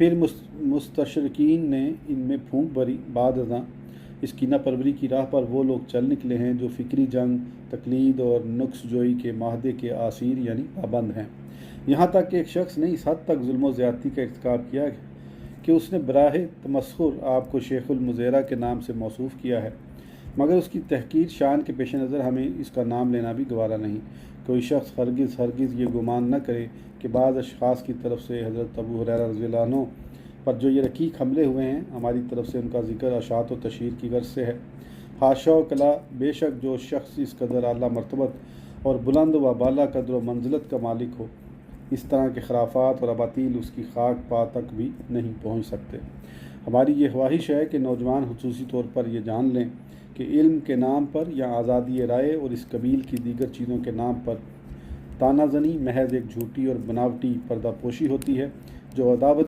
پھر مستشرقین نے ان میں پھونک بھری، بعد ازاں اس کینہ پروری کی راہ پر وہ لوگ چل نکلے ہیں جو فکری جنگ، تقلید اور نقص جوئی کے معاہدے کے اسیر یعنی پابند ہیں۔ یہاں تک کہ ایک شخص نے اس حد تک ظلم و زیادتی کا ارتکاب کیا کہ اس نے براہ تمسخر آپ کو شیخ المزیرہ کے نام سے موصوف کیا ہے، مگر اس کی تحقیر شان کے پیش نظر ہمیں اس کا نام لینا بھی گوارا نہیں۔ کوئی شخص ہرگز یہ گمان نہ کرے کہ بعض اشخاص کی طرف سے حضرت ابو ہریرہ رضی اللہ عنہ پر جو یہ رقیق حملے ہوئے ہیں، ہماری طرف سے ان کا ذکر اشاعت و تشہیر کی غرض سے ہے۔ حاشا و کلا، بے شک جو شخص اس قدر اعلیٰ مرتبت اور بلند و بالا قدر و منزلت کا مالک ہو، اس طرح کے خرافات اور اباطیل اس کی خاک پا تک بھی نہیں پہنچ سکتے۔ ہماری یہ خواہش ہے کہ نوجوان خصوصی طور پر یہ جان لیں کہ علم کے نام پر یا آزادی رائے اور اس قبیل کی دیگر چیزوں کے نام پر تانہ زنی محض ایک جھوٹی اور بناوٹی پردہ پوشی ہوتی ہے جو عداوت